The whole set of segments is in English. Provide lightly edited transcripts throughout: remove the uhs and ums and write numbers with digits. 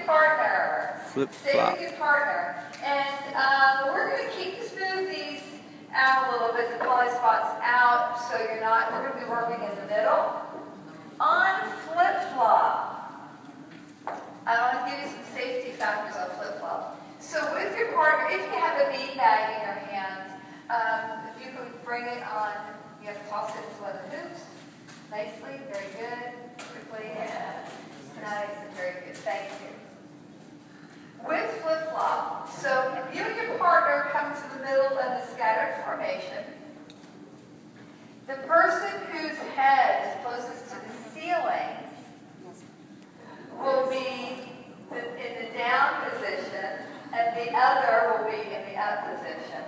partner. Flip Stay flop. with your partner. And we're going to keep the smoothies out a little bit, the blind spots out, so you're not, we're going to be working in the middle. On flip-flop, I want to give you some safety factors on flip-flop. So with your partner, if you have a bean bag in your hand, if you can bring it on, you have to toss it into one of the hoops. Nicely, very good, quickly, yeah. Nice and very good, thank you. With flip-flop, so if you and your partner come to the middle of the scattered formation, the person whose head is closest to the ceiling will be in the down position, and the other will be in the up position.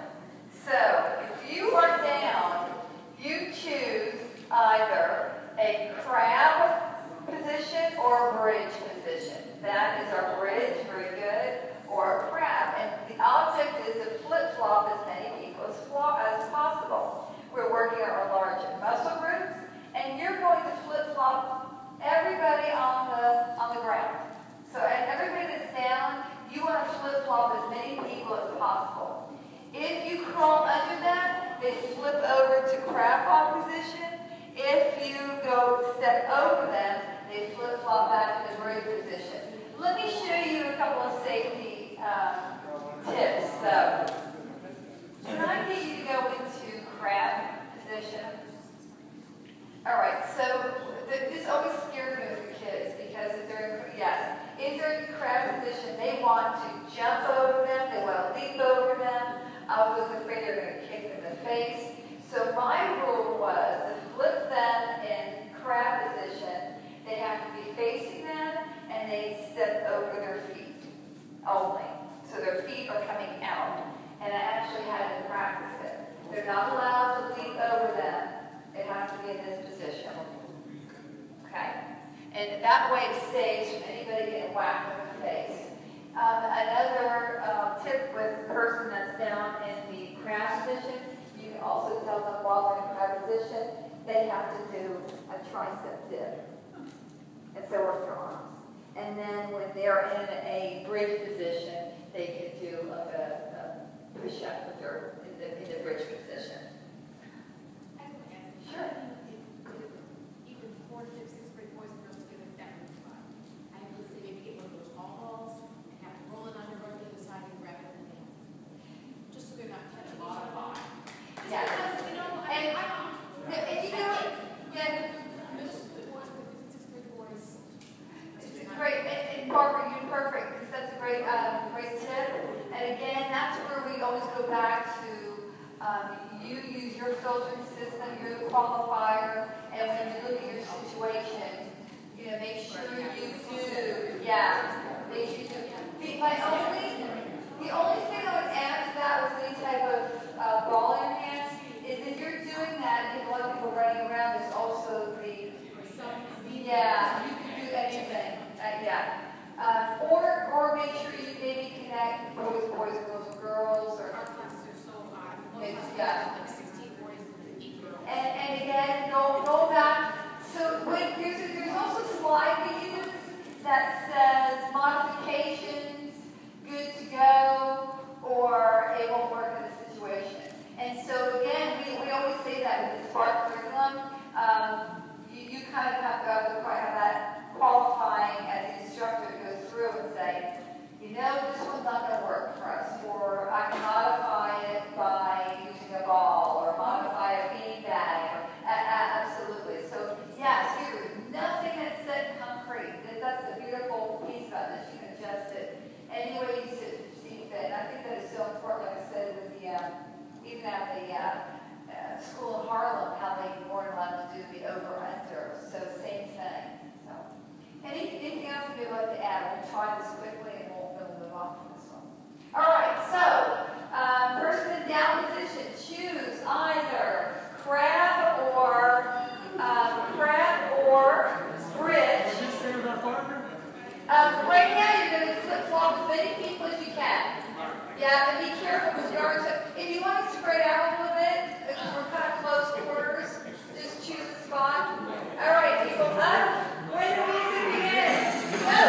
So, if you are down, you choose either a crab position or a bridge position. That is our bridge, very good, or a crab. And the object is to flip-flop as many people as possible. We're working our large muscle groups, and you're going to flip-flop everybody on the ground. So everybody that's down, you want to flip-flop as many people as possible. If you crawl under them, they flip over to crab paw position. If you go step over them, they flip-flop back to the bridge position. Let me show you a couple of safety tips. So, can I get you to go into crab position? All right, so this always scares me with the kids because if they're in crab position, they want to jump over them, they want to leap over them. I was afraid they were going to kick them in the face. So my rule was to flip them in crab position. They have to be facing them, and they step over their feet only. So their feet are coming out. And I actually had to practice it. They're not allowed to leap over them. It has to be in this position. Okay? And that way it saves from anybody getting whacked in the face. Another tip with the person that's down in the crab position, you can also tell them while they're in crab position, they have to do a tricep dip. And so are their arms. And then when they're in a bridge position, they can do like a push-up with their in the bridge position. Sure. Even 4th, 5th, 6th grade boys and girls together, that would be fun. I would say maybe get one of those ball balls and have it roll it on your right the side and grab it in the hand. Just so they're not touching each other. Yeah. Because, you know, I don't. And you know, yeah. Middle school boys, 5th, 6th grade boys. Great, and Barbara, you're perfect, because that's a great, great tip. And again, that's where we always go back to, you use your filtering system, you're the qualifier, and when you look at your situation, you know, make sure you do, make sure you do. The only thing I would add to that with any type of ball in your hands is if you're doing that, and a lot of people running around, there's also the, you can do anything. Or make sure you maybe connect boys, girls, girls, or Our classes are so high. Maybe, Like 16 boys and 8 girls. and again, go back. So there's also a slide we use that says modifications, good to go, or it won't work in this situation. And so again, we always say that with the SPARK curriculum, you kind of have to probably have that qualifying as the instructor goes through and say, you know, this one's not going to work for us, or I can modify it by using a ball, or modify a bean bag, absolutely. So, yes, here, nothing that's set in concrete. That's the beautiful piece about this. You can adjust it any way you see fit. And I think that is so important, like I said, with the, even at the school in Harlem, how they weren't allowed to do the over-under. So, same thing. So, anything else you'd like to add? We'll try this quickly and we'll move on from this one. All right, so, person in down position, choose either crab or bridge. Right now, you're going to flip-flop as many people as you can. Yeah, and be careful with yards. If you want to spread out a little bit, because we're kind of close quarters, just choose a spot. All right, people, up. When do we begin? Go.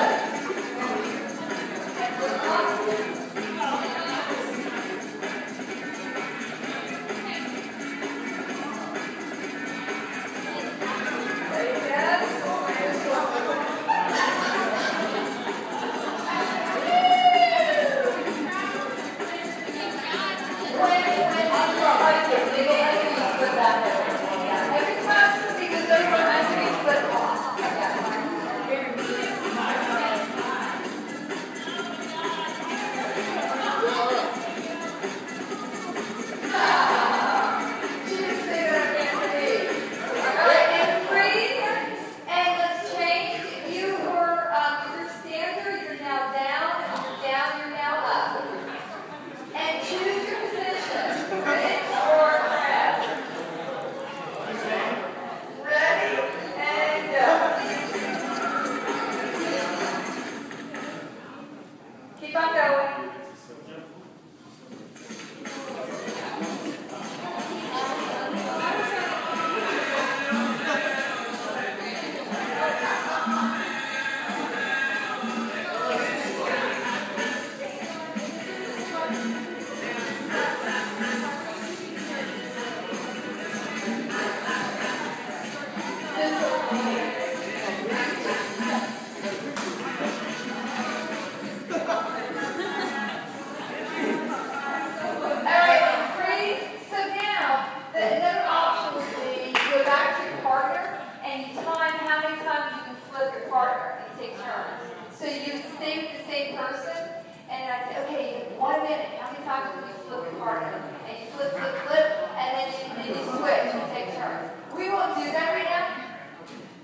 person, and I say, okay, 1 minute, how many times can you flip the card? And you flip, flip, flip, and then you switch, you take turns. We won't do that right now.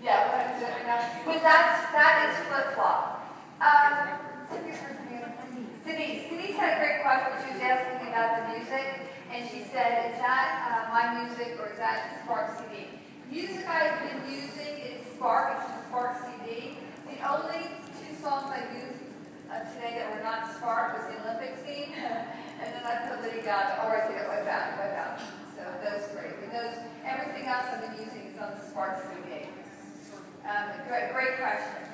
Yeah, we're going to do it right now. But that is flip-flop. Denise had a great question. She was asking me about the music, and she said, is that my music or is that Spark CD? Music I've been using is Spark, which is Spark CD. The only 2 songs I used today that were not Spark was the Olympics theme, and then I put Lady Gaga, or I did it Wipe Out. So those 3. But everything else I've been using is on the Spark CD. Great question.